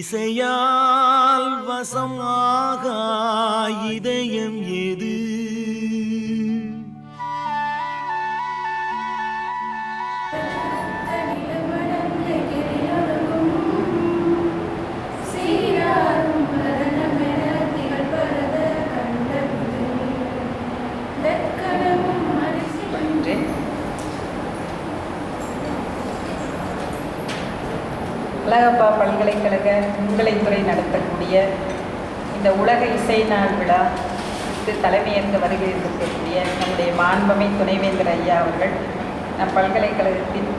இசையால் வசமாக இதயம் எது? அழகப்பா பல்கலைக்கழக நுண்கலைத்துறை நடத்தக்கூடிய இந்த உலக இசை நாள் விழாவுக்கு தலைமையேற்க வருகை இருக்கக்கூடிய நம்முடைய மாண்புமை துணைவேந்தர் ஐயா அவர்கள் நம் பல்கலைக்கழகத்தின்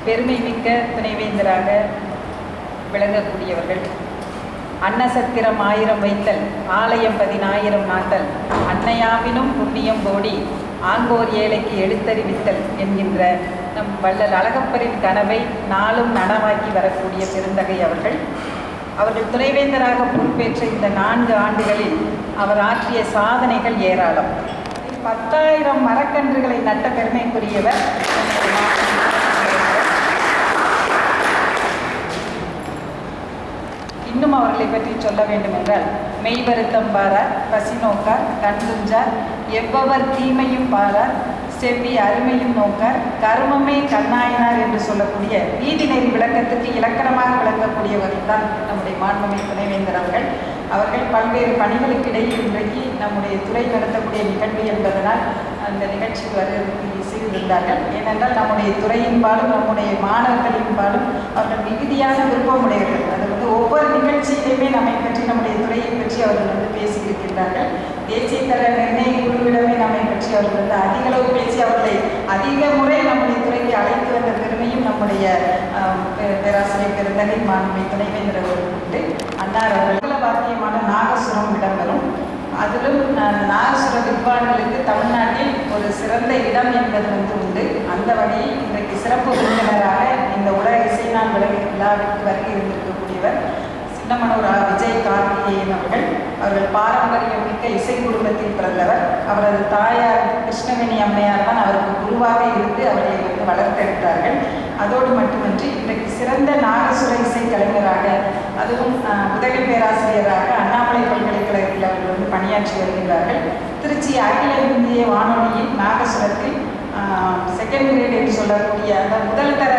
பெருமை மிக்க துணைவேந்தராக விளங்கக்கூடியவர்கள். அன்னசத்திரம் 1000 வைத்தல், ஆலயம் 10000 நாட்டல், அன்னையாவினும் புண்ணியம் கோடி, ஆங்கோர் ஏழைக்கு எழுத்தறிவித்தல் என்கின்ற நம் வள்ளல் அழகப்பரின் கனவை நாளும் நனவாக்கி வரக்கூடிய பெருந்தகை அவர்கள் துணைவேந்தராக பொறுப்பேற்ற இந்த 4 ஆண்டுகளில் அவர் ஆற்றிய சாதனைகள் ஏராளம். 10,000 மரக்கன்றுகளை நட்ட பெருமைக்குரியவர். இன்னும் அவர்களை பற்றி சொல்ல வேண்டும் என்றால், மெய் வருத்தம் பாரார், பசி நோக்கார், கண் துஞ்சார், எவ்வவர் தீமையும் பாரார், செவ்வி அருமையும் நோக்கார், கருமமே கண்ணாயினார் என்று சொல்லக்கூடிய நீதிநெறி விளக்கத்துக்கு இலக்கணமாக விளங்கக்கூடியவர்கள் தான் நம்முடைய மாண்புமை துணைவேந்தர் அவர்கள் பல்வேறு பணிகளுக்கு இடையில் இன்றைக்கு நம்முடைய துறை நடத்தக்கூடிய நிகழ்வு என்பதனால் அந்த நிகழ்ச்சிக்கு வருவதற்கு செய்திருந்தார்கள். ஏனென்றால் நம்முடைய துறையின்பாலும் நம்முடைய மாணவர்களின்பாலும் அவர்கள் மிகுதியான விருப்பமுடையவர்கள். அது ஒவ்வொரு நிகழ்ச்சியிலையுமே நம்மை பற்றி நம்முடைய துறையை பற்றி அவர்கள் பேசியிருக்கின்றார்கள். தேசிய தர நிர்ணய குழுவிடமே நம்மை பற்றி அவர்கள் அதிகளவு பேசி அவர்களை அதிக முறை நம்முடைய துறைக்கு அழைத்து வந்த பெருமையும் நம்முடைய பேராசிரியர் பெருந்தகை மாண்புமை துணைவேந்தர் அவர்கள் உண்டு. அன்னார் அவர்கள் பாக்கியமான நாகசுரம் இடம்பெறும். அதிலும் நாகசுர வித்வான்களுக்கு தமிழ்நாட்டில் ஒரு சிறந்த இடம் என்பது உண்டு. அந்த வகையில் இன்றைக்கு சிறப்பு விருந்தினராக இந்த உலக இசை நாள் விழாவிற்கு வருகை இருந்திருக்கக்கூடியவர் சின்னமனூர் விஜய் கார்த்திகேயன் அவர்கள் பாரம்பரியம் மிக்க இசை குடும்பத்தில் பிறந்தவர். அவரது தாயார் கிருஷ்ணவேணி அம்மையார் தான் அவருக்கு குருவாக இருந்து அவரை வளர்த்தெடுத்தார்கள். அதோடு மட்டுமின்றி இன்றைக்கு சிறந்த நாகசுர இசை கலைஞராக, அதுவும் உதவி பேராசிரியராக அண்ணாமலை பல்கலைக்கழகத்தில் அவர்கள் பணியாற்றி வருகின்றார்கள். திருச்சி அகில இந்திய வானொலியின் நாகசுரத்தில் செகண்ட் கிரேட் என்று சொல்லக்கூடிய அந்த முதல் தர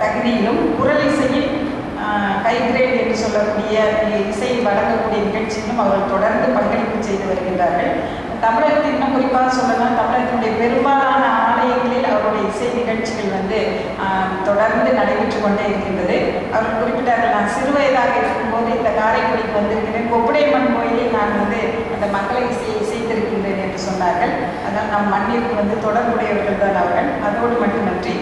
தகுதியிலும் குரல் இசையில் ஹை கிரேட் என்று சொல்லக்கூடிய இசையை வழங்கக்கூடிய நிகழ்ச்சியிலும் அவர்கள் தொடர்ந்து பங்களிப்பு செய்து வருகின்றார்கள். தமிழகத்தில் இன்னும் குறிப்பாக சொல்லலாம், தமிழகத்தினுடைய பெரும்பாலான ஆலயங்களில் அவருடைய இசை நிகழ்ச்சிகள் தொடர்ந்து நடைபெற்று கொண்டே இருக்கின்றது. அவர்கள் குறிப்பிட்டார்கள், நான் சிறுவயதாக இருக்கும்போது இந்த காரைக்குடிக்கு வந்திருக்கிறேன், கொப்புடையம்மன் கோயிலில் நான் அந்த மங்கள இசையை இசைத்திருக்கின்றேன் என்று சொன்னார்கள். அதனால் நம் மண்ணிற்கு தொடர்புடையவர்கள் தான் அவர்கள். அதோடு மட்டுமன்றி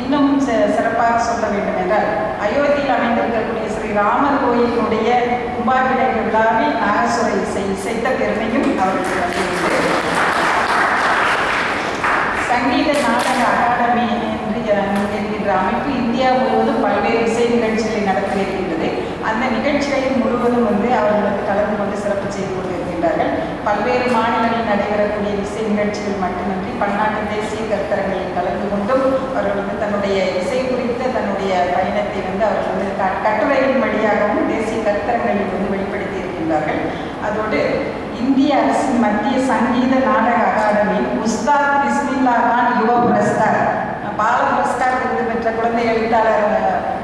இன்னும் சிறப்பாக சொல்ல வேண்டும் என்றால், அயோத்தியில் அமைந்திருக்கக்கூடிய ஸ்ரீராமர் கோயிலினுடைய கும்பாபிஷேக விழாவில் நாகசுர இசைத்த பெருமையும் அவர்களுக்கு சங்கீத நாடக அகாடமி என்கின்ற அமைப்பு இந்தியா முழுவதும் பல்வேறு இசை நிகழ்ச்சிகளை நடத்தி வருகின்றது. அந்த நிகழ்ச்சிகளில் முழுவதும் அவர்களுக்கு கலந்து கொண்டு சிறப்பு செய்து கொண்டிருக்கின்றார்கள். பல்வேறு மாநிலங்களில் நடைபெறக்கூடிய இசை நிகழ்ச்சிகள் மட்டுமின்றி பன்னாட்டு தேசிய கருத்தரங்களில் கலந்து கொண்டும் அவர்கள் தன்னுடைய இசை குறித்த தன்னுடைய பயணத்தை அவர்கள் கட்டுரையின் வழியாகவும் தேசிய கருத்தரங்களில் வெளிப்படுத்தி இருக்கின்றார்கள். அதோடு இந்திய அரசின் மத்திய சங்கீத நாடக அகாடமி உஸ்தாத் பிஸ்மில்லா கான் யுவ புரஸ்கார், பால புரஸ்கார் விருது பெற்ற குழந்தை எழுத்தாளர்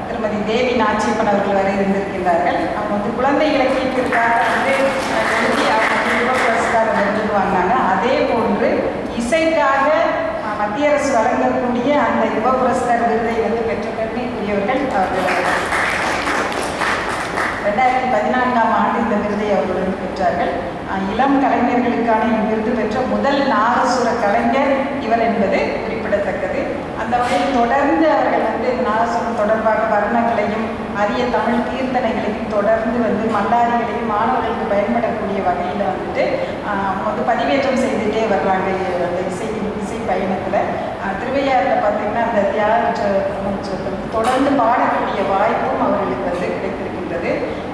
திருமதி தேவி நாச்சியப்பன் அவர்கள் வரை இருந்திருக்கின்றார்கள். அவங்க குழந்தை இலக்கியத்திற்காக எழுதி அவங்க யுவ புரஸ்கார் விருது வாங்கினாங்க. அதே போன்று இசைக்காக மத்திய அரசு வழங்கக்கூடிய அந்த யுவ புரஸ்கார் விருதை பெற்ற பெருமைக்குரியவர்கள் அவர்கள். 2014ஆம் ஆண்டு இந்த விருதை அவர்களுடன் பெற்றார்கள். இளம் கலைஞர்களுக்கான விருது பெற்ற முதல் நாகசுர கலைஞர் இவர் என்பது குறிப்பிடத்தக்கது. அந்த வகையில் தொடர்ந்து அவர்கள் நாகசுரம் தொடர்பாக வர்ணங்களையும் அரிய தமிழ் கீர்த்தனைகளையும் தொடர்ந்து மல்லாரிகளையும் மாணவர்களுக்கு பயன்படக்கூடிய வகையில் பதிவேற்றம் செய்துகிட்டே வர்றாங்க. அந்த இசை பயணத்தில் திருவையாறில் பார்த்திங்கன்னா அந்த தியாக தொடர்ந்து பாடக்கூடிய வாய்ப்பும் அவர்களுக்கு கிடைத்திருக்கின்றது.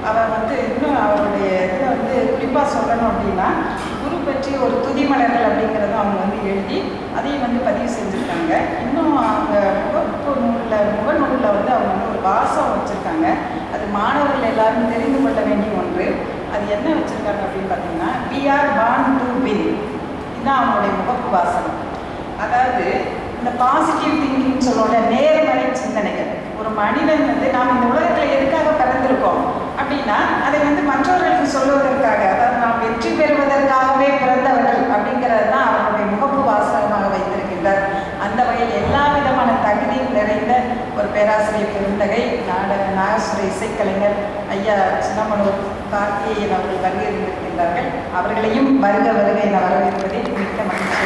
அவர் இன்னும் அவருடைய இதில் குறிப்பாக சொல்லணும் அப்படின்னா, குரு பற்றி ஒரு துதிமலர்கள் அப்படிங்கிறதும் அவங்க எழுதி அதையும் பதிவு செஞ்சுருக்காங்க. இன்னும் அவங்க முகநூலில் அவங்க ஒரு வாசம் வச்சுருக்காங்க. அது மாணவர்கள் எல்லாரும் தெரிந்து கொள்ள வேண்டிய ஒன்று. அது என்ன வச்சுருக்காங்க அப்படின்னு பார்த்தீங்கன்னா, we are born to win. இதுதான் அவங்களுடைய முகப்பு வாசகம். அதாவது இந்த பாசிட்டிவ் திங்கிங் சொல்லுவோட நேர்மறை சிந்தனைகள். ஒரு மனிதன் நாம் இந்த உலகத்தில் எதுக்காக பிறந்திருக்கோம் அப்படின்னா, அதை மற்றவர்களுக்கு சொல்லுவதற்காக, அதாவது நாம் வெற்றி பெறுவதற்காகவே பிறந்தவர்கள் அப்படிங்கிறது தான் அவருடைய முகப்பு வாசகமாக வைத்திருக்கின்றார். அந்த வகையில் எல்லா விதமான தகுதியும் நிறைந்த ஒரு பேராசிரியர் பெருந்தகை நாகசுர இசைக்கலைஞர் ஐயா சின்னமனூர் கார்த்திகேயன் அவர்கள் வருகின்றிருக்கின்றார்கள். அவர்களையும் வருக வருகை என வரவேற்பதில் மிக்க மகிழ்ச்சி.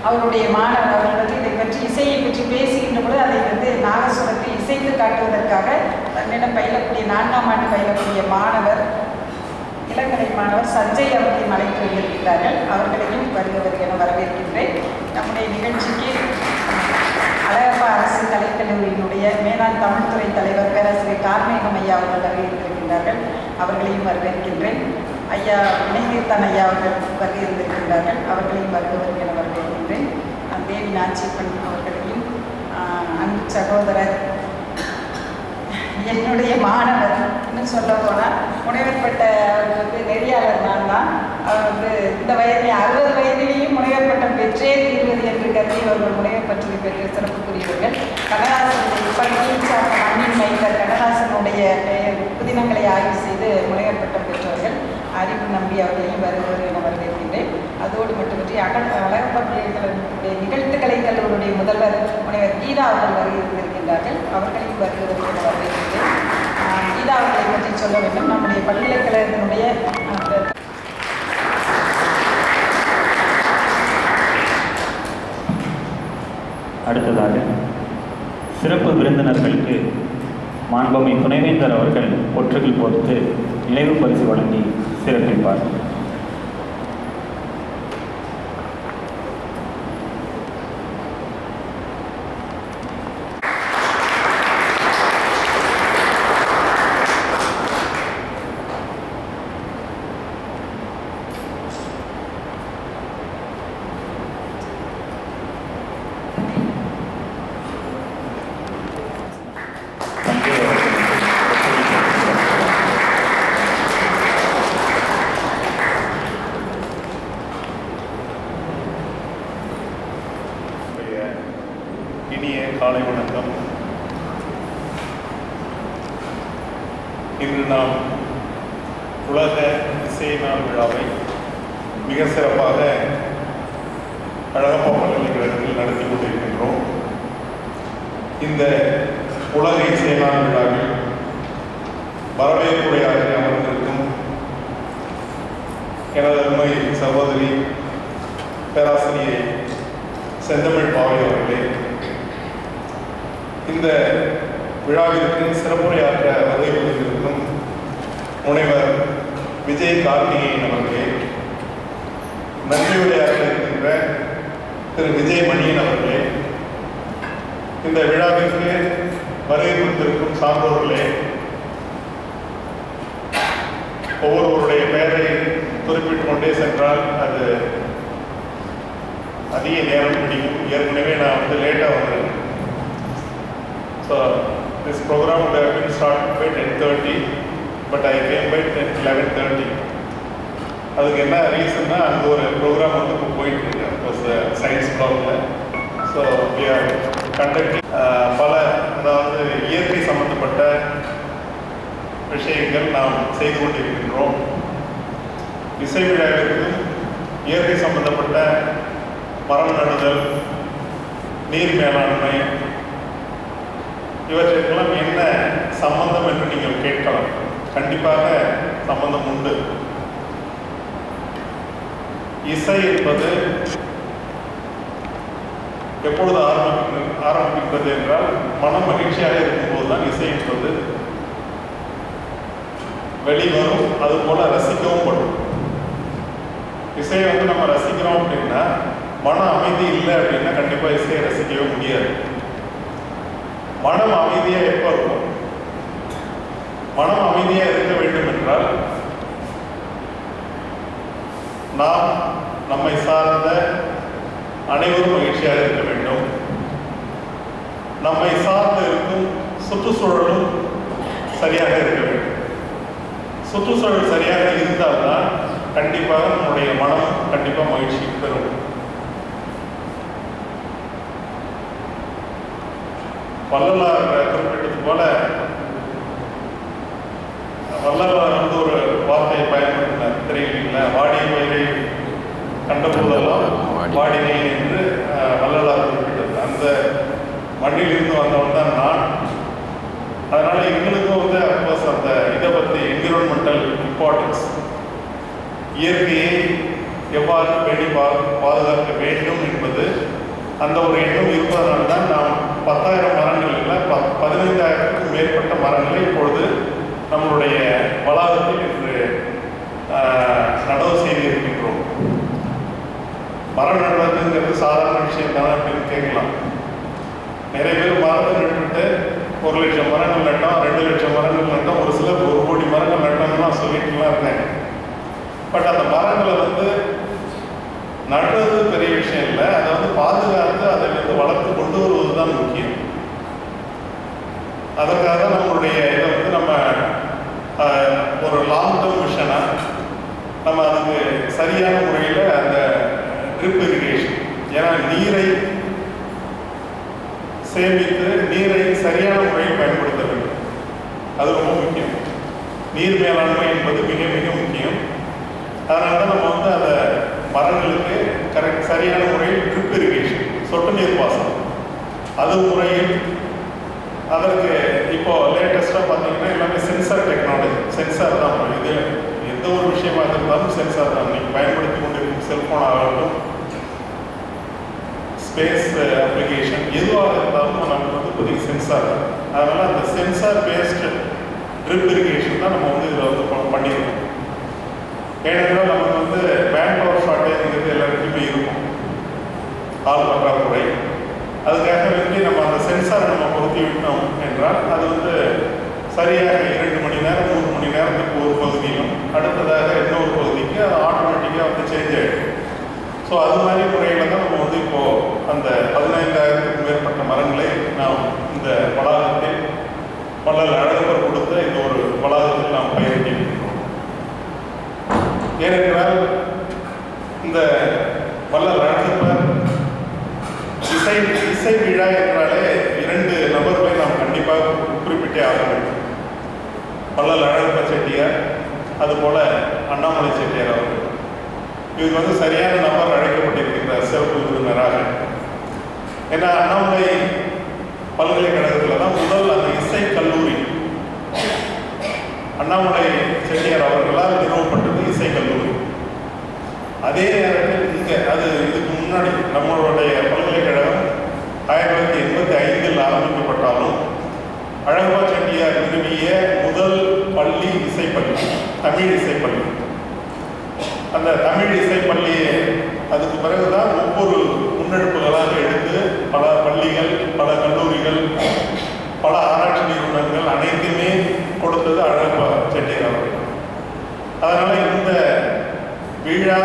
அவருடைய மாணவர் அவர்கள் இதை பற்றி இசையை பற்றி பேசுகின்ற பொழுது அதை நாகசுரத்தில் இசைத்து காட்டுவதற்காக தன்னிடம் பயிலக்கூடிய 4ஆம் ஆண்டு பயிலக்கூடிய மாணவர் இளங்கலை மாணவர் சஞ்சய் அவர்களையும் அழைத்து வைத்திருக்கிறார்கள். அவர்களையும் வருக வருக என வரவேற்கின்றேன். நம்முடைய நிகழ்ச்சிக்கு அழகப்பா அரசு கலைக்கல்லூரியினுடைய மேலாண் தமிழ்துறை தலைவர் பேராசிரியர் கார்மேகம் ஐயா அவர்கள் வருகின்றிருக்கின்றார்கள். அவர்களையும் வரவேற்கின்றேன். ஐயா வினைதீர்த்தன் ஐயா அவர்கள் வருகின்றிருக்கின்றார்கள். அவர்களையும் வருக வருக என வரவேற்கின்றேன். தேவி நாச்சிப்பன் அவர்களையும் அன்பு சகோதரர் என்னுடைய மாணவர், இன்னும் சொல்ல போனால் முனைவர் பட்ட அவர் நெறியாளர் நான் தான். அவர் இந்த வயதிலே 60 வயதிலேயும் முனைவர் பட்டம் பெற்றே தீர்வது என்று கருதி அவர்கள் முனைவர் பற்றி பெற்ற சிறப்புக்குரியவர்கள். கண்ணதாசனுடைய இப்படியும் சார்ந்த மண்ணின் மைந்தர் கண்ணதாசனுடைய புதினங்களை ஆய்வு செய்து முனைவர் பட்டம் பெற்றவர்கள். அறிவு நம்பி அவர்களையும் வருவது என வரவேற்கின்றேன். அதோடு மட்டுமின்றி அழகப்பா பிள்ளைகளுடைய நிகழ்த்துக்கலை கல்லூரியுடைய முதல்வர் முனைவர் கீதா அவர்கள் வருகின்றிருக்கின்றார்கள். அவர்களையும் வருவது என வரவேற்கின்றேன். கீதா அவர்களை பற்றி சொல்ல வேண்டும். நம்முடைய பல்கலைக்கழகத்தினுடைய அடுத்ததாக சிறப்பு விருந்தினர்களுக்கு மாண்புமை துணைவேந்தர் அவர்கள் ஒற்றுகள் பொறுத்து நினைவு பரிசு வழங்கி சிறப்பிப்பார். இனிய காலை வணக்கம். இன்று நாம் உலக இசை நாள் விழாவை மிக சிறப்பாக அழகப்பா பல்கலைக்கழகத்தில் நடத்தி கொண்டிருக்கின்றோம். இந்த உலக இசை நாள் விழாவில் வரவேற்புரையாற்றி அமர்ந்திருக்கும் எனது அருமை சகோதரி பேராசிரியை செந்தமிழ் பாவை அவர்களே, இந்த விழாவிற்கு சிறப்புரையாற்ற வருகை புரிந்திருக்கும் முனைவர் விஜய் கார்த்திகேயன் அவர்களே, நன்றியுரையாற்ற இருக்கின்ற திரு விஜய் மணியன் அவர்களே, இந்த விழாவிற்கு வருகை புரிந்திருக்கும் சான்றோர்களே, ஒவ்வொருவருடைய பெயரை குறிப்பிட்டுக் கொண்டே சென்றால் அது அதிக நேரம் பிடிக்கும். ஏற்கனவே நான் லேட்டாக வந்தேன். So this program would have been started by 10:30, but I came by 11:30. அதுக்கு என்ன ரீசன்னா, அங்கே ஒரு ப்ரோக்ராம் இப்போ போயிட்டு இருக்கு சயின்ஸ் பிளாக்ல. ஸோ we are conducting பல, அதாவது இயற்கை சம்பந்தப்பட்ட விஷயங்கள் நாம் செய்து கொண்டிருக்கின்றோம். இசை விழாவிற்கு இயற்கை சம்பந்தப்பட்ட மரம் நடுதல், நீர் மேலாண்மை, இவற்றுக்கெல்லாம் என்ன சம்பந்தம் என்று நீங்கள் கேட்கலாம். கண்டிப்பாக சம்பந்தம் உண்டு. இசை என்பது எப்பொழுது ஆரம்பிப்பது என்றால், மனம் மகிழ்ச்சியாக இருக்கும்போது தான் இசை என்பது வெளிவரும். அதுபோல ரசிக்கவும் படும். இசையை நம்ம ரசிக்கிறோம் அப்படின்னா, மன அமைதி இல்லை அப்படின்னா கண்டிப்பாக இசையை ரசிக்கவே முடியாது. மனம் அமைதியாக எப்போ இருக்கும்? மனம் அமைதியாக இருக்க வேண்டும் என்றால், நாம் நம்மை சார்ந்த அனைவரும் மகிழ்ச்சியாக இருக்க வேண்டும். நம்மை சார்ந்து இருக்கும் சுற்றுச்சூழலும் சரியாக இருக்க வேண்டும். சுற்றுச்சூழல் சரியாக இருந்தால்தான் கண்டிப்பாக நம்முடைய மனம் கண்டிப்பாக மகிழ்ச்சி பெறும். வள்ளலார் குறிப்பிட்டது போல வள்ளலார் வந்து ஒரு வார்த்தையை பயன்படுத்தினார் திரையில, வாடிய பயிரை கண்ட போதெல்லாம் வாடினேன் என்று வள்ளலார் குறிப்பிட்டது. அந்த மண்ணில் இருந்து வந்தவன் தான் நான். அதனால எங்களுக்கும் வந்து அப்கோர்ஸ் அந்த இதை பற்றி என்விரான்மெண்டல் இம்பார்ட்டன்ஸ், இயற்கையை எவ்வாறு பேணி பாதுகாக்க வேண்டும் என்பது அந்த ஒரு எண்ணம் இருப்பதனால தான் நாம் 10,000 மரங்கள் இல்லை 15,000க்கும் மேற்பட்ட மரங்களை இப்பொழுது நம்மளுடைய வளாகத்தில் இன்று நடவு செய்திருக்கின்றோம். மரம் நடுவதுங்கிறது சாதாரண விஷயம் தானே அப்படின்னு கேட்கலாம். நிறைய பேர் மரத்தை நட்டுவிட்டு 1,00,000 மரங்கள் நட்டோம், 2,00,000 மரங்கள் நட்டோம், ஒரு சிலர் 1 கோடி மரங்கள் நட்டோம்லாம் சொல்லிட்டுலாம் இருக்காங்க. பட் அந்த மரங்களை வந்து நடுறது பெரிய விஷயம் இல்லை, அதை வந்து பாதுகாத்து அதை வந்து வளர்த்து கொண்டு வருவது தான் முக்கியம். அதற்காக தான் நம்மளுடைய இதை வந்து நம்ம ஒரு லாங் டேர்ம் விஷனாக நம்ம அதுக்கு சரியான முறையில் அந்த ட்ரிப் இரிகேஷன், ஏன்னா நீரை சேமித்து நீரை சரியான முறையில் பயன்படுத்த வேண்டும். அது ரொம்ப முக்கியம். நீர் மேலாண்மை என்பது மிக மிக முக்கியம். அதனால தான் நம்ம வந்து அதை மரங்களுக்கு சரியான முறையில் ட்ரிப் இரிகேஷன், சொட்டு நீர் பாசனம், அது முறையில் அதற்கு இப்போ லேட்டஸ்ட்டாக பார்த்தீங்கன்னா எல்லாமே சென்சார் டெக்னாலஜி, சென்சார் தான். இது எந்த ஒரு விஷயமாக இருந்தாலும் சென்சார் தான். நீங்கள் பயன்படுத்தி கொண்டிருக்கும் செல்ஃபோன் ஆகட்டும், ஸ்பேஸ் அப்ளிகேஷன் எதுவாக இருந்தாலும் நமக்கு வந்து புதிய சென்சார் தான். அதனால் அந்த சென்சார் பேஸ்டு ட்ரிப் இரிகேஷன் தான் நம்ம வந்து இதில் வந்து பண்ணியிருக்கோம். ஏனென்றால் நமக்கு வந்து மேன் பவர் ஷார்ட்டேஜ்ங்கிறது எல்லாருக்குமே இருக்கும், ஆள் பற்றாக்குறை. அதுக்காக வேண்டி நம்ம அந்த சென்சாரை நம்ம பொருத்தி விட்டோம் என்றால் அது வந்து சரியாக 2 மணி நேரம் 3 மணி நேரத்துக்கு ஒரு பகுதியிலும் அடுத்ததாக இன்னொரு பகுதிக்கு அது ஆட்டோமேட்டிக்காக வந்து சேஞ்ச் ஆகிடும். ஸோ அது மாதிரி முறையில் தான் நம்ம வந்து இப்போது அந்த 15,000க்கும் மேற்பட்ட மரங்களை நாம் இந்த வளாகத்தில் வள்ளல் அழகப்பர் கொடுத்த இந்த ஒரு வளாகத்தில் நாம் பயிரிட்டிருக்கிறோம். ஏனென்றால் இந்த வள்ளல் அழகப்பர் இசை விழா என்றாலே 2 நபர்களை நாம் கண்டிப்பாக குறிப்பிட்டே ஆக வேண்டும். வள்ளல் அழகப்பர் செட்டியார், அதுபோல அண்ணாமலை செட்டியார் அவர்கள். இது வந்து சரியான நபர் அழைக்கப்பட்டிருக்கின்றார் சிறப்பு விருந்தினராக. ஏன்னா அண்ணாமலை பல்கலைக்கழகத்தில் தான் முதல் அந்த இசை கல்லூரி அண்ணாமலை செட்டியார் அவர்களால் நிறுவப்பட்டது இசை கல்லூரி. அதே நேரத்தில் இங்கே அது இதுக்கு முன்னாடி நம்மளுடைய பல்கலைக்கழகம் 1985 ஆரம்பிக்கப்பட்டாலும் அழகப்பா செட்டியார் நிறுவிய முதல் பள்ளி இசைப்பள்ளி தமிழ் இசைப்பள்ளி. அந்த தமிழ் இசைப்பள்ளியை அதுக்கு பிறகுதான் ஒவ்வொரு முன்னெடுப்புகளாக எடுத்து பல பள்ளிகள், பல கல்லூரிகள், பல ஆராய்ச்சி நிறுவனங்கள் அனைத்துமே கொடுத்தது அழகப்பா செட்டியார் அவர்கள். அதனால் இந்த விழா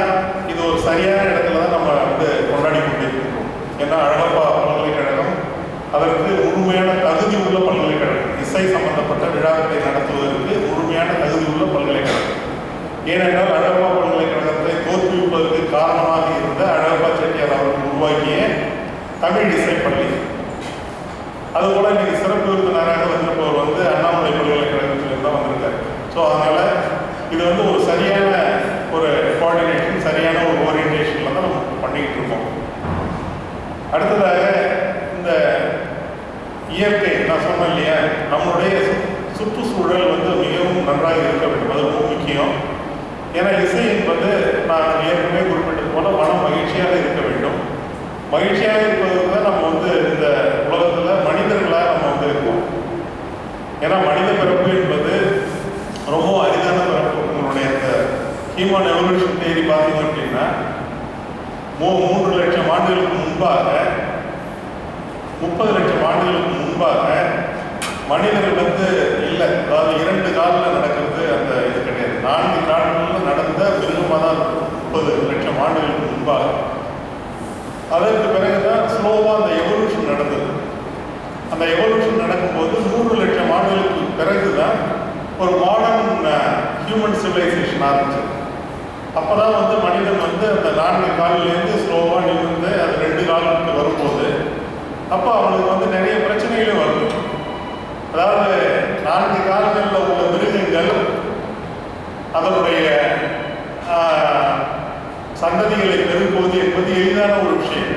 இது ஒரு சரியான இடத்துல தான் நம்ம வந்து கொண்டாடி கொண்டிருக்கிறோம். ஏன்னா அழகப்பா பல்கலைக்கழகம் அதற்கு முழுமையான தகுதி உள்ள பல்கலைக்கழகம், இசை சம்பந்தப்பட்ட விழாக்களை நடத்துவதற்கு முழுமையான தகுதி உள்ள பல்கலைக்கழகம். ஏனென்றால் அழகப்பா பல்கலைக்கழகத்தை தோற்றுவிப்பதற்கு காரணமாக இருந்த அழகப்பா செட்டியார் அவர்கள் உருவாக்கிய தமிழ் இசைப்பள்ளி. அதுபோல இன்னைக்கு சிறப்பு விருந்தினராக வந்திருப்பவர் வந்து அண்ணாமலை பல்கலைக்கழகத்திலிருந்து தான் வந்திருக்காரு. ஸோ அதனால் இது வந்து ஒரு சரியான ஒரு கோஆர்டினேஷன், சரியான ஒரு ஓரியன்டேஷனில் தான் நம்ம பண்ணிக்கிட்டு இருக்கோம். அடுத்ததாக இந்த இயற்கை நான் சொன்னேன் இல்லையா, நம்மளுடைய சுற்றுச்சூழல் வந்து மிகவும் நன்றாக இருக்க வேண்டும். அது ரொம்ப முக்கியம். ஏன்னா இசை என்பது நான் ஏற்கனவே குறிப்பிட்டது போல மனம் மகிழ்ச்சியாக இருக்க வேண்டும். மகிழ்ச்சியாக இருப்பதற்கு தான் நம்ம வந்து இந்த உலகத்தில் மனிதர்களாக நம்ம வந்து இருக்கோம். ஏன்னா மனித பிறப்பு என்பது ரொம்ப அரிதான பிறப்பு. உங்களுடைய அந்த ஹியூமன் எவல்யூஷன் தியரி பார்த்தீங்க அப்படின்னா 3 லட்சம் ஆண்டுகளுக்கு முன்பாக 30 லட்சம் ஆண்டுகளுக்கு முன்பாக மனிதர்கள் வந்து இல்லை, அதாவது 2 காலில் நடக்கிறது அந்த இது கிடையாது. 4 கால்களில் நடந்த மிருகமாக தான் 30 லட்சம் ஆண்டுகளுக்கு முன்பாக. அதற்கு பிறகுதான் ஸ்லோவாக அந்த எவல்யூஷன் நடந்தது. அந்த பிறகு தான் ஒரு மாடர்ன் ஹியூமன் சிவிலைசேஷன் ஆரம்பிச்சது. அப்போ தான் வந்து மனிதன் வந்து அந்த 4 காலிலேருந்து ஸ்லோவாக நிமிர்ந்து அது 2 காலுக்கு வரும்போது அப்போ அவங்களுக்கு வந்து நிறைய பிரச்சனைகளும் வருது. அதாவது 4 கால்களில் உள்ள மிருகங்கள் அதனுடைய சந்ததிகளை பெருக்குவது என்பது எளிதான ஒரு விஷயம்.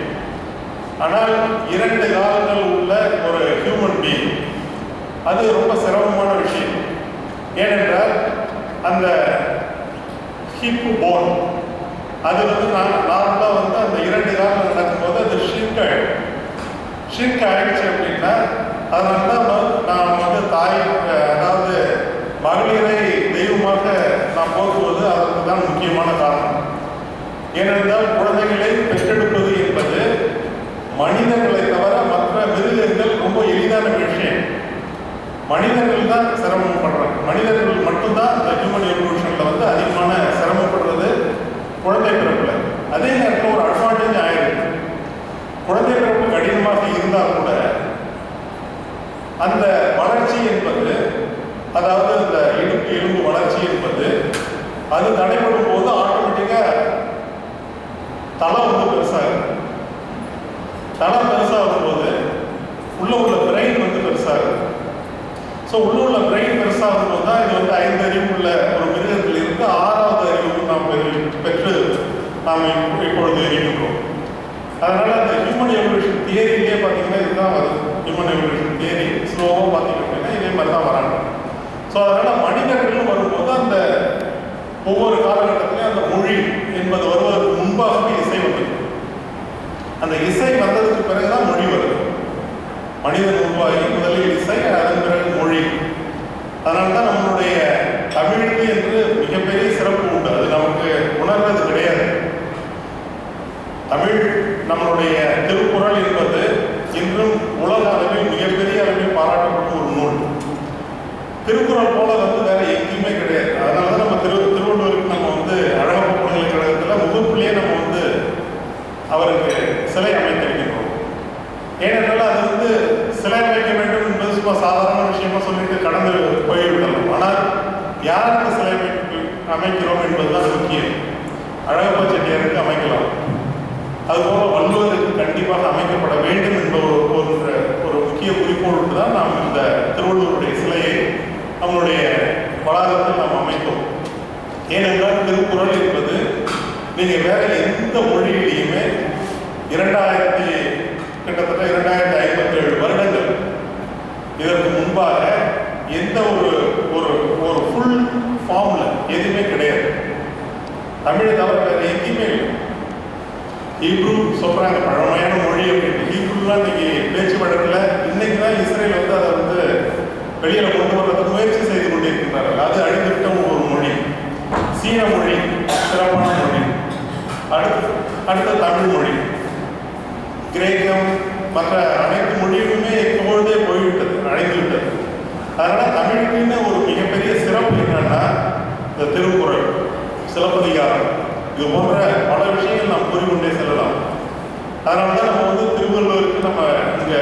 ஆனால் 2 கால்கள் உள்ள ஒரு ஹியூமன் பீயிங் அது ரொம்ப சிரமமான விஷயம். ஏனென்றால் அந்த ஹிப் போன் அது வந்து நார்மலாக வந்து அந்த 2 காலில் நடக்கும்போது அது ஷ்ரிங்க் ஆயிடுச்சு அப்படின்னா அதனால தான் நாம் வந்து தாய் அதாவது மகளிரை தெய்வமாக நாம் போக்குவது அதற்கு தான் முக்கியமான காரணம். ஏனென்றால் குழந்தைகளை பெற்றெடுப்பது என்பது மனிதர்களை தவிர மற்ற மிருகங்கள் ரொம்ப எளிதான விஷயம். மனிதர்கள் தான் சிரமப்படுறாங்க. மனிதர்கள் மட்டும்தான் இந்த ஹியூமன் எவல்யூஷனில் வந்து அதிகமான சிரமப்படுறது குழந்தை பிறப்பில். அதே நேரத்தில் ஒரு அட்வான்டேஜ் ஆயிருக்கு. குழந்தை பிறப்பு கடினமாக இருந்தால் கூட அந்த வளர்ச்சி என்பது அதாவது அந்த இடுப்பு எலும்பு வளர்ச்சி என்பது அது தடைப்படும் போது ஆட்டோமேட்டிக்காக தலை வந்து பெருசாகும். தலை பெருசாகும் போது உள்ள பிரெயின் வந்து பெருசாகும். ஸோ உள்ள பிரெயின் பெருசாகும் போது தான் இது வந்து 5 அறிவு உள்ள ஒரு மிருகத்தில் இருந்து 6வது அறிவு நாம் பெற்று நாம் இப்பொழுது இருக்கின்றோம். அதனால அந்த ஹியூமன் எவல்யூஷன் தியரியிலே பார்த்தீங்கன்னா இதுதான் வருது. ஹியூமன் எவல்யூஷன் தியரி ஸ்லோவாக பார்த்தீங்க அப்படின்னா இதே மாதிரி தான் வராங்க. ஸோ அதனால் மனிதர்கள் வரும்போது அந்த ஒவ்வொரு காலகட்டத்திலையும் அந்த மொழி என்பது வருவதற்கு முன்பாகவே இசை வந்தது. அந்த இசை வந்ததுக்கு பிறகுதான் மொழி வருது. மனிதன் உருவாகி முதலில் இசை, அதன் பிறகு மொழி. அதனால தான் நம்மளுடைய தமிழுக்கு என்று மிகப்பெரிய சிறப்பு உண்டு. அது நமக்கு உணர்வது கிடையாது. தமிழ் நம்மளுடைய திருக்குறள் என்பது இன்றும் உலக அளவில் மிகப்பெரிய அளவில் பாராட்டப்பட்ட ஒரு நூல். திருக்குறள் போல வந்து வேற எங்கேயுமே கிடையாது. அதனால தான் நம்ம திருவள்ளுவருக்கு நம்ம வந்து அழகப்பா பல்கலைக்கழகத்தில் முகப்பிலேயே நம்ம வந்து அவருக்கு சிலை அமைத்திருக்கின்றோம். ஏனென்றால் அது வந்து சிலை அமைக்க வேண்டும் என்பது சும்மா சாதாரண விஷயமா சொல்லிட்டு கடந்து போய்விடலாம். ஆனால் யாருக்கு சிலை அமைக்கிறோம் என்பதுதான் முக்கியம். அழகப்பா செட்டியாருக்கு அமைக்கலாம், அதுபோல வள்ளுவருக்கு கண்டிப்பாக அமைக்கப்பட வேண்டும் என்ற ஒரு முக்கிய குறிக்கோளுக்கு தான் நாம் இந்த திருவள்ளுவருடைய சிலையை நம்மளுடைய வளாகத்தில் நாம் அமைத்தோம். ஏனென்றால் திருக்குறள் என்பது நீங்கள் வேற எந்த மொழியிலையுமே கிட்டத்தட்ட 2057 வருடங்கள் இதற்கு முன்பாக எந்த ஒரு ஃபுல் ஃபார்ம்ல எதுவுமே கிடையாது. தமிழை தவிர வேற எங்கேயுமே இல்லை. ஹீப்ரூ சொல்றாங்க பழமையான மொழி அப்படின்னு. ஹீப்ரூலாம் இன்னைக்கு பேச்சு வழக்கில் இன்னைக்கு தான் இஸ்ரேல் வந்து அதை வந்து வெளியில கொண்டு வர்றதுக்கு முயற்சி செய்து கொண்டிருக்கிறார்கள். அது அழிந்துவிட்ட ஒரு மொழி. சீன மொழி சிறப்பான மொழி. அடுத்த தமிழ் மொழி, கிரேக்கம், மற்ற அனைத்து மொழியுமே எப்பொழுதே போய்விட்டது, அழைந்து விட்டது. அதனால தமிழுக்குன்னு ஒரு மிகப்பெரிய சிறப்பு என்னன்னா இந்த திருக்குறள், சிலப்பதிகாரம், இது போன்ற பல விஷயங்கள் நாம் கூறிக்கொண்டே செல்லலாம். அதனால தான் நம்ம வந்து திருவள்ளுவருக்கு நம்ம இங்கே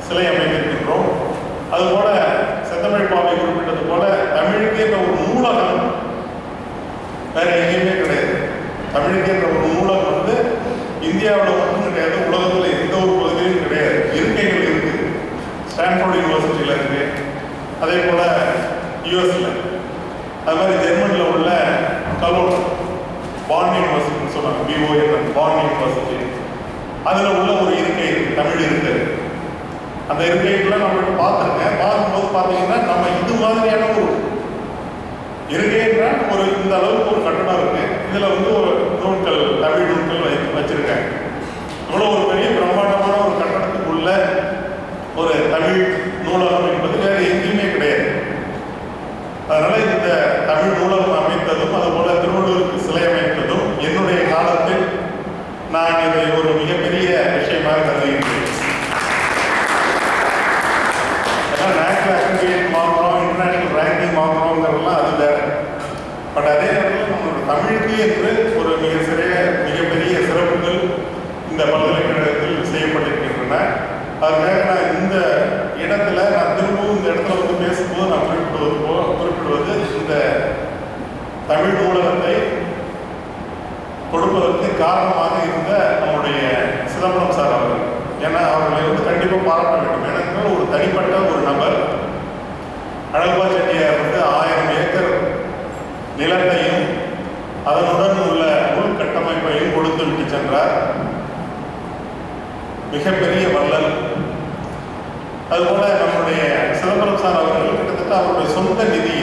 சிலை அமைத்திருக்கின்றோம். அதுபோல செந்தமிழ் பாவை குறிப்பிட்டது போல தமிழுக்கு என்ற ஒரு நூலகம் வேற எங்கேயுமே கிடையாது. தமிழுக்கு என்ற ஒரு நூலகம் வந்து இந்தியாவில் மட்டும் கிடையாது, உலகத்தில் எந்த ஒரு பகுதியிலும் கிடையாது. இருக்கைகள் இருக்கு. ஸ்டான்ஃபோர்ட் யூனிவர்சிட்டியில் இருக்கு, அதே போல யூஎஸ்ல, அது மாதிரி ஜெர்மனியில் உள்ள கலோன் பான் யூனிவர்சிட்டின்னு சொன்னாங்க, BON பான் யூனிவர்சிட்டி, அதில் உள்ள ஒரு இருக்கை இருக்கு, தமிழ் இருக்கு. அந்த இருக்கைகள்லாம் நம்ம பார்த்துருக்கேன். பார்க்கும்போது பார்த்தீங்கன்னா நம்ம இது மாதிரியான ஒரு இருக்கைன்னா ஒரு இந்த அளவுக்கு ஒரு கட்டடம் இருக்கு. இதில் வந்து ஒரு நூல்கள், தமிழ் நூல்கள் வச்சிருக்காங்க. இவ்வளோ ஒரு பெரிய பிரம்மாண்டமான ஒரு கட்டடத்துக்குள்ள ஒரு தமிழ் நூலகம் என்பது வேற எங்கேயுமே கிடையாது. அதனால இந்த தமிழ் நூலகம் அமைத்ததும் அதுபோல திருவள்ளுவருக்கு சிலை அமைத்ததும் என்னுடைய காலத்தில் நான் இதை ஒரு மிகப்பெரிய விஷயமாக கருதுகிறேன். நேஷனல் அக்ரிடியேஷன் வாங்குறோம், இன்டர்நேஷனல் ரேங்கிங் வாங்குறோங்கிறதுலாம் அது வேற. பட் அதே நேரத்தில் நம்மளோட தமிழுக்கு என்று ஒரு மிகப்பெரிய சிறப்புகள் இந்த பல்கலைக்கழகத்தில் செய்யப்பட்டிருக்கின்றன. அதுக்காக நான் இந்த இடத்துல திரும்பவும் இந்த இடத்துல வந்து பேசும்போது நான் காரணமாக இருந்த நம்முடைய சிதம்பரம் சார் அவர்கள். ஏன்னா அவர்களை வந்து கண்டிப்பாக பாராட்ட வேண்டும். ஏனென்றால் ஒரு தனிப்பட்ட ஒரு நபர் அழகப்பா செட்டியார் வந்து 1000 ஏக்கர் நிலத்தையும் அதனுடன் உள்ள உள்கட்டமைப்பையும் கொடுத்து விட்டு சென்றார். மிகப்பெரிய வள்ளல். அதுபோல நம்முடைய சிதம்பரம் சார் அவர்கள் கிட்டத்தட்ட அவருடைய சொந்த நிதி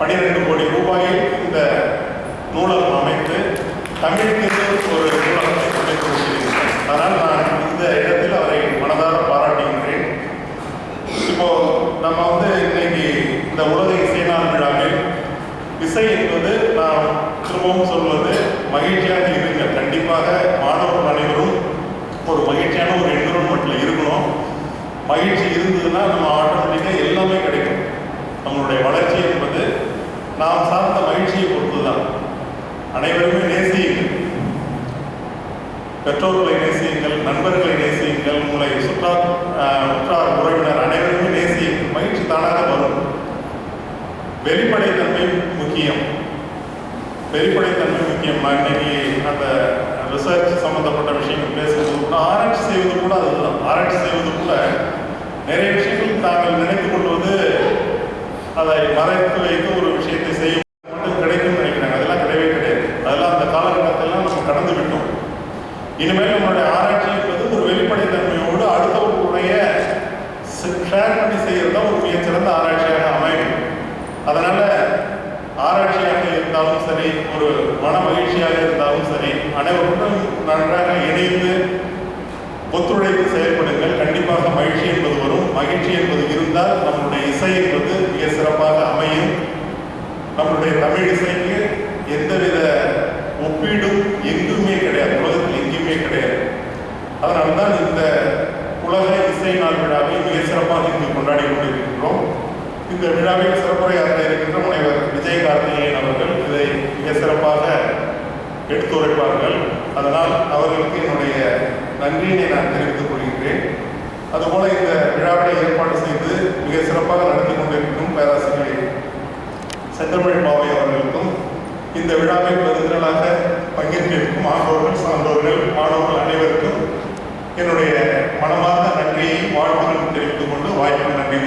12 கோடி ரூபாயில் இந்த நூலகம் அமைத்து தமிழுக்கு ஒரு நூலகத்தை அமைத்து கொண்டிருக்கிறார். அதனால் நான் இந்த இடத்தில் அவரை மனதார பாராட்டுகின்றேன். இப்போ நம்ம வந்து இன்னைக்கு இந்த உலக இசை நாள் விழாவில் இசை என்பது நான் திரும்பவும் சொல்வது மகிழ்ச்சியாக இருங்க. கண்டிப்பாக மாணவர்கள் அனைவரும் ஒரு மகிழ்ச்சியான ஒரு என்விரான்மெண்ட்டில் இருக்கணும். மகிழ்ச்சி இருந்ததுன்னா நம்ம ஆட்டோமேட்டிக்காக எல்லாமே கிடைக்கும். நம்மளுடைய வளர்ச்சி என்பது நாம் சார்ந்த மகிழ்ச்சியை பொறுத்து தான். அனைவருமே நேசியுங்கள், பெற்றோர்களை நேசியுங்கள், நண்பர்களை நேசியுங்கள், உங்களை உற்றார் உறவினர் அனைவருமே நேசியுங்கள். மகிழ்ச்சி தானாக வரும். வெளிப்படைத்தன்மை முக்கியம். வெளிப்படைத்தன்மை முக்கியம். நான் இன்னைக்கு அந்த ரிசர்ச் சம்பந்தப்பட்ட விஷயங்கள் பேசுவது கூட, ஆராய்ச்சி செய்வது கூட அதுதான். ஆராய்ச்சி செய்வது கூட நிறைய விஷயங்கள் தாங்கள் நினைத்து கொள்வது அதை மறைத்து வைத்து ஒரு விஷயத்தை செய்ய மட்டும் கிடைக்கும்னு நினைக்கிறாங்க. அதெல்லாம் கிடையவே கிடையாது. அதெல்லாம் அந்த காலகட்டத்திலாம் நம்ம கடந்து விட்டோம். இனிமேல் நம்மளுடைய ஆராய்ச்சி என்பது ஒரு வெளிப்படைத்தன்மையோடு அடுத்தவர்களுடைய ஷேர் பண்ணி செய்கிறது தான் ஒரு மிகச்சிறந்த ஆராய்ச்சியாக அமையும். அதனால ஆராய்ச்சியாக இருந்தாலும் சரி, ஒரு மன மகிழ்ச்சியாக இருந்தாலும் சரி, அனைவருடன் நன்றாக இணைந்து ஒத்துழைத்து செயல்படுங்கள். கண்டிப்பாக மகிழ்ச்சி என்பது வரும். மகிழ்ச்சி என்பது இருந்தால் நம்மளுடைய இசை என்பது மிக சிறப்பாக அமையும். நம்மளுடைய தமிழ் இசைக்கு எந்தவித ஒப்பீடும் எங்குமே கிடையாது, உலகத்தில் எங்கேயுமே கிடையாது. அதனால்தான் இந்த உலக இசை நாள் விழாவை மிக சிறப்பாக இங்கு கொண்டாடி கொண்டிருக்கின்றோம். இந்த விழாவில் சிறப்புரையாற்ற இருக்கின்ற முனைவர் விஜய் கார்த்திகேயன் அவர்கள் இதை மிக சிறப்பாக எடுத்துரைப்பார்கள். அதனால் அவர்களுக்கு என்னுடைய நன்றியினை நான் தெரிவித்துக் கொள்கின்றேன். அதுபோல இந்த விழாவை ஏற்பாடு செய்து மிக சிறப்பாக நடத்தி கொண்டிருக்கும் பேராசிரியர் செந்தமிழ் பாவை அவர்களுக்கும், இந்த விழாவில் பெருந்திரளாக பங்கேற்றிருக்கும் ஆண்டோர்கள், சான்றோர்கள், மாணவர்கள் அனைவருக்கும் என்னுடைய மனமார்ந்த நன்றியை வாழ்த்துக்கள் தெரிவித்துக் கொண்டு வாய்ப்பு நன்றி.